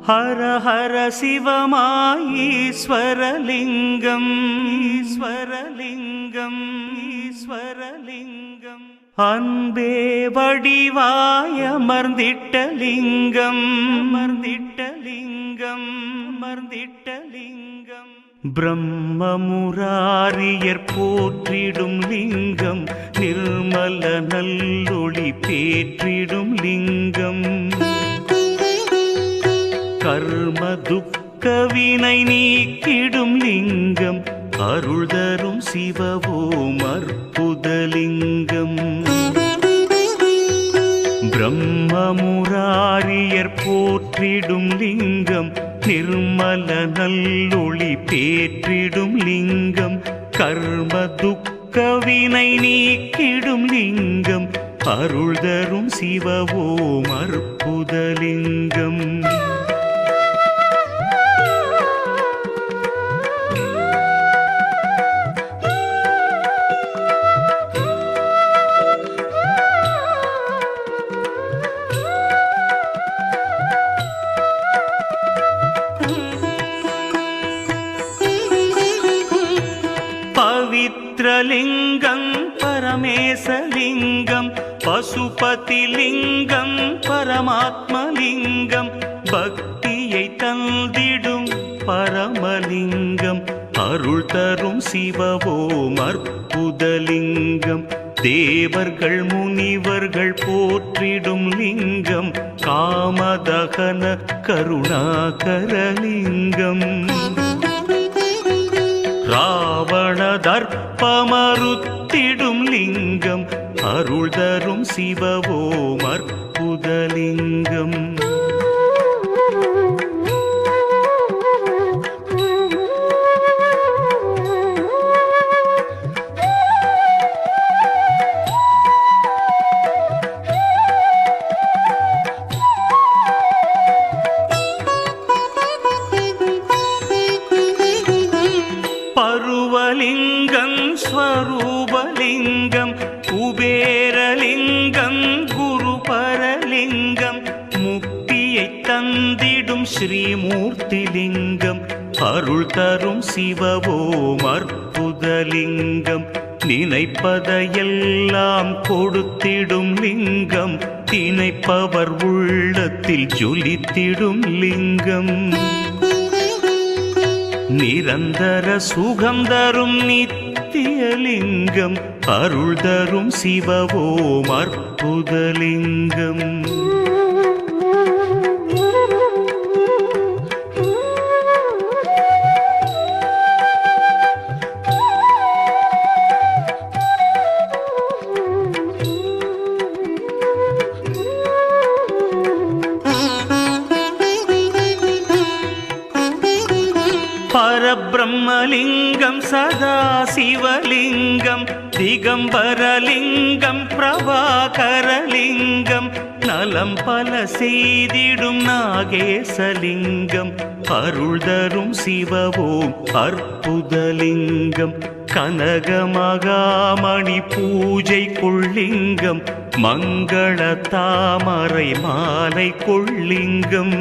ஹர ஹர சிவமாய் ஈஸ்வரலிங்கம் ஈஸ்வரலிங்கம் ஈஸ்வரலிங்கம் அன்பே வடிவாய் அமர்ந்திட்ட லிங்கம் அமர்ந்திட்ட லிங்கம் அமர்ந்திட்ட லிங்கம் பிரம்மமுராரியர் போற்றிடும் லிங்கம் நிர்மல நல்லொளி பேற்றிடும் லிங்கம் கர்ம துக்கவினை நீக்கிடும் லிங்கம் அருள் தரும் சிவவோம் அற்புதலிங்கம் பிரம்மமுராரியர் போற்றிடும் லிங்கம் நிர்மல நல்லொளி பேற்றிடும் லிங்கம் கர்ம துக்கவினை நீக்கிடும் லிங்கம் அருள் தரும் சிவவோம் அற்புதலிங்கம் பவித்ரலிங்கம் பரமேசலிங்கம் பசுபதிலிங்கம் பரமாத்மலிங்கம் பக்தியை தந்திடும் பரமலிங்கம் அருள் தரும் சிவவோம் அற்புதலிங்கம் தேவர்கள் முனிவர்கள் போற்றிடும் லிங்கம் காமதகன கருணாகரலிங்கம் ராவண தர்ப்பமறுத்திடும் லிங்கம் அருள் தரும் சிவவோம் அற்புதலிங்கம் பருவலிங்கம் ஸ்வரூபலிங்கம் குபேரலிங்கம் குருபரலிங்கம் முக்தியை தந்திடும் ஸ்ரீமூர்த்திலிங்கம் அருள் தரும் சிவவோம் அற்புதலிங்கம் நினைப்பதையெல்லாம் கொடுத்திடும் லிங்கம் தினைப்பவர் உள்ளத்தில் ஜொலித்திடும் லிங்கம் நிரந்தர சுகம் தரும் நித்தியலிங்கம் அருள் தரும் சிவவோம் அற்புதலிங்கம் பரபிரம்மலிங்கம் சதாசிவலிங்கம் திகம்பரலிங்கம் பிரபாகரலிங்கம் நலம் பல செய்திடும் நாகேசலிங்கம் அருள் தரும் சிவவோம் அற்புதலிங்கம் கனகமகாமணி பூஜை கொள்ளிங்கம் மங்கள தாமரை மாலை கொள்ளிங்கம்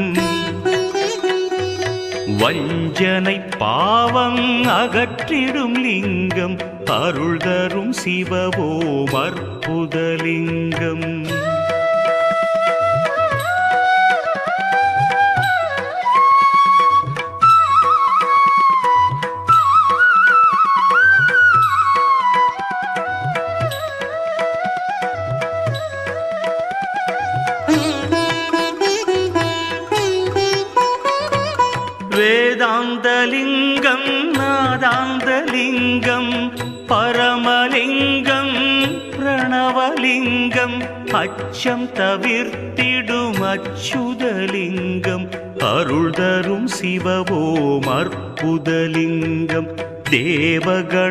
வஞ்சனை பாவம் அகற்றிடும் லிங்கம் அருள் தரும் சிவவோம் அற்புதலிங்கம் வேதாந்தலிங்கம் நாதாந்தலிங்கம் பரமலிங்கம் பிரணவலிங்கம் அச்சம் தவிர்த்திடும் அச்சுதலிங்கம் அருள் தரும் சிவவோம் அற்புதலிங்கம் தேவகணங்களும்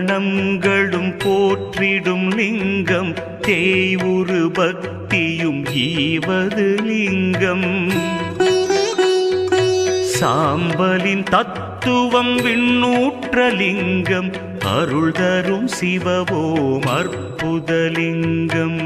போற்றிடும் லிங்கம் தேய்வுரு பக்தியும் ஈவது லிங்கம் சாம்பலின் தத்துவம் விண்ணூற்றலிங்கம் அருள் தரும் சிவவோம் அற்புதலிங்கம்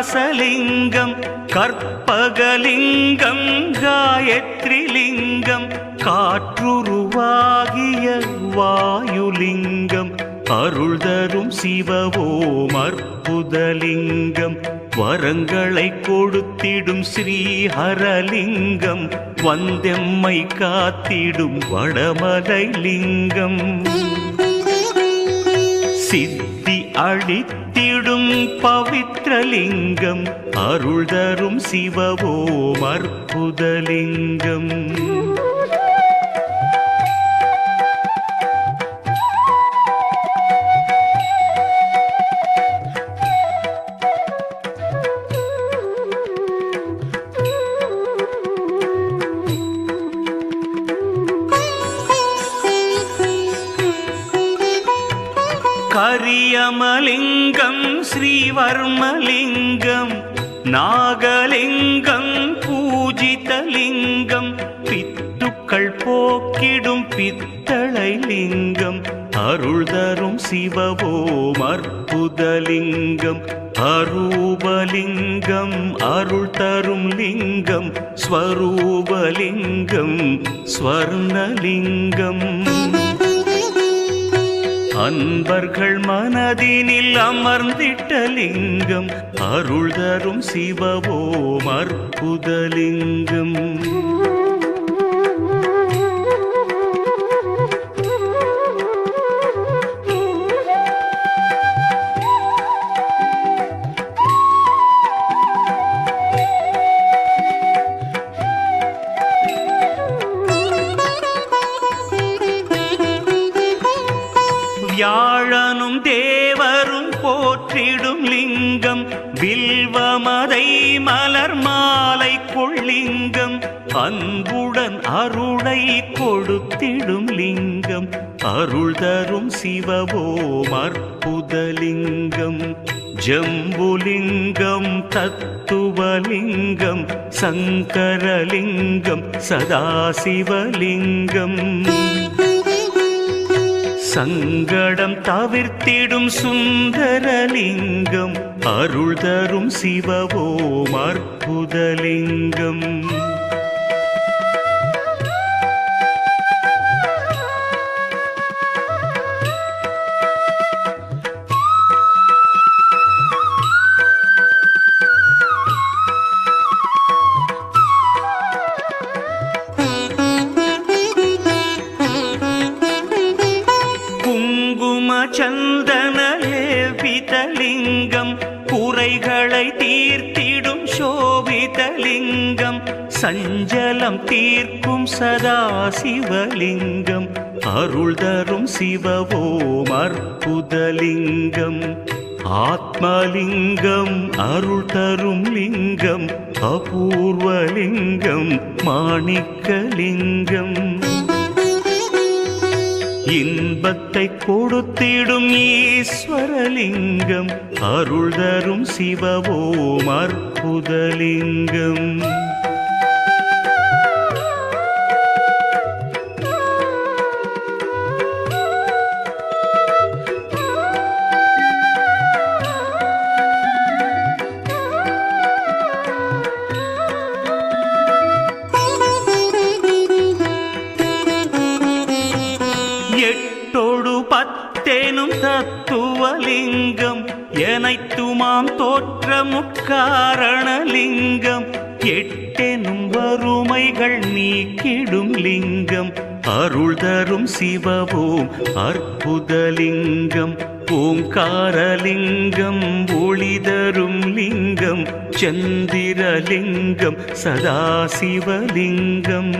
கைலாசலிங்கம் கற்பகலிங்கம் காயத்ரிலிங்கம் காற்றுருவாகிய வாயுலிங்கம் அருள் தரும் சிவவோம் அற்புதலிங்கம் வரங்களை கொடுத்திடும் ஸ்ரீஹரலிங்கம் வந்தெம்மை காத்திடும் வடமலை லிங்கம் சித்தி அளித்திடும் பவித்ரலிங்கம் அருள் தரும் சிவவோம் அற்புதலிங்கம் கரியமலிங்கம் ஸ்ரீவர்மலிங்கம் நாகலிங்கம் பூஜிதலிங்கம் பித்துக்கள் போக்கிடும் பித்தளை லிங்கம் அருள் தரும் சிவவோம் அற்புதலிங்கம் அரூபலிங்கம் அருள் தரும் லிங்கம் ஸ்வரூபலிங்கம் ஸ்வர்ணலிங்கம் அன்பர்கள் மனதினில் அமர்ந்திட்ட லிங்கம் அருள் தரும் சிவவோம் அற்புதலிங்கம் வியாழனும் தேவரும் போற்றிடும் லிங்கம் வில்வமதை மலர் மாலை கொள்ளிங்கம் அன்புடன் அருளை கொடுத்திடும் லிங்கம் அருள் தரும் சிவவோம் அற்புதலிங்கம் ஜம்புலிங்கம் தத்துவலிங்கம் சங்கரலிங்கம் சதாசிவலிங்கம் சங்கடம் தவிர்த்திடும் சுந்தரலிங்கம் அருள் தரும் சிவவோம் அற்புதலிங்கம் சந்தன லேபிதலிங்கம் குறைகளை தீர்த்திடும் சோபிதலிங்கம் சஞ்சலம் தீர்க்கும் சதாசிவலிங்கம் அருள் தரும் சிவவோம் அற்புதலிங்கம் ஆத்மலிங்கம் அருள் தரும் லிங்கம் அபூர்வலிங்கம் மாணிக்கலிங்கம் இன்பத்தை கொடுத்திடும் ஈஸ்வரலிங்கம் அருள் தரும் சிவவோம் அற்புதலிங்கம் எட்டோடு பத்தேனும் தத்துவலிங்கம் எனைத்துமாம் தோற்ற முக்காரணலிங்கம் எட்டெனும் வறுமைகள் நீக்கிடும் லிங்கம் அருள் தரும் சிவவோம் அற்புதலிங்கம் ஓங்காரலிங்கம் ஒளி தரும் லிங்கம் சந்திரலிங்கம் சதாசிவலிங்கம்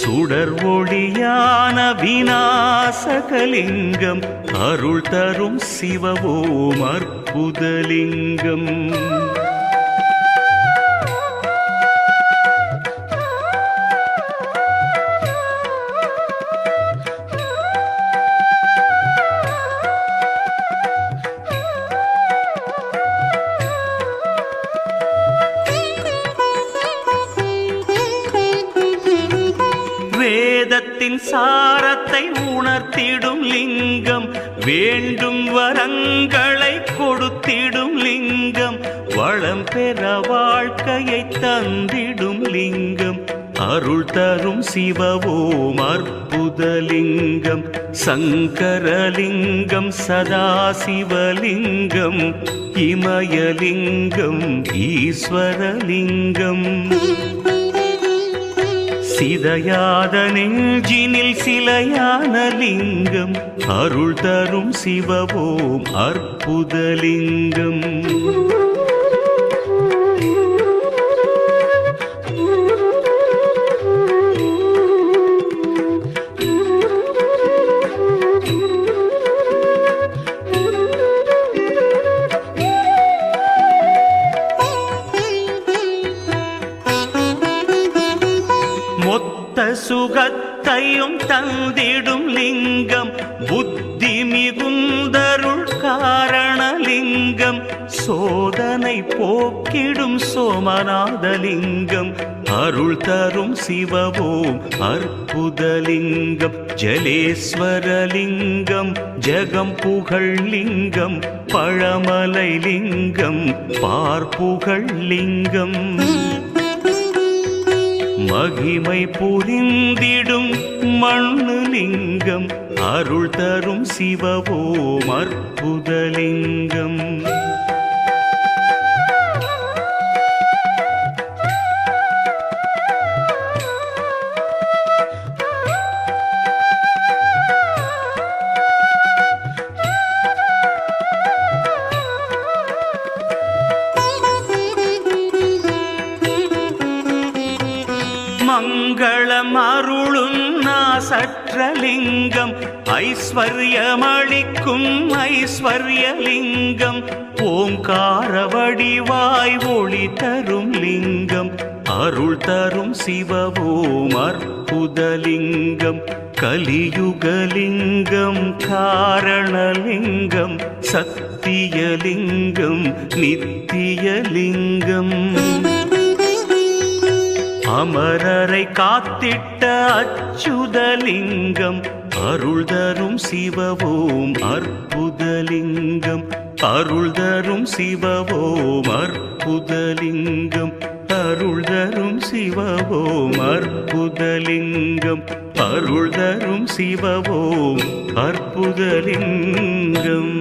சுடர் ஒளியான விநாசகலிங்கம் அருள் தரும் சிவவோம் அற்புதலிங்கம் வேதத்தின் சாரத்தை உணர்த்திடும் லிங்கம் வேண்டும் வரங்களை கொடுத்திடும் வாழ்க்கையை தந்திடும் லிங்கம் அருள் தரும் சிவவோம் அற்புதலிங்கம் சங்கரலிங்கம் சதாசிவலிங்கம் இமயலிங்கம் ஈஸ்வரலிங்கம் சிதையாத நெஞ்சினில் சிலையான லிங்கம் அருள் தரும் சிவவோம் அற்புதலிங்கம் மொத்த சுகத்தையும் தந்திடும் லிங்கம் புத்தி மிகுந்தருள் காரணலிங்கம் சோதனை போக்கிடும் சோமநாதலிங்கம் அருள் தரும் சிவவோம் அற்புதலிங்கம் ஜலேஸ்வரலிங்கம் ஜெகம் புகழ் லிங்கம் பழமலை லிங்கம் பார்ப்புகழ் லிங்கம் மகிமை புரிந்திடும் மண்ணு லிங்கம் அருள் தரும் சிவவோம் அற்புதலிங்கம் மங்களம் அருளும் நாசற்றலிங்கம் ஐஸ்வர்யமளிக்கும் ஐஸ்வர்யலிங்கம் ஓங்கார வடிவாய் ஒளி தரும் லிங்கம் அருள் தரும் சிவவோம் அற்புதலிங்கம் கலியுகலிங்கம் காரணலிங்கம் சத்தியலிங்கம் நித்தியலிங்கம் அமரரை காத்திட்ட அச்சுதலிங்கம் அருள் தரும் சிவவோம் அற்புதலிங்கம் அருள் தரும் சிவவோம் அற்புதலிங்கம் அருள் தரும் சிவவோம் அற்புதலிங்கம் அருள் தரும் சிவவோம் அற்புதலிங்கம்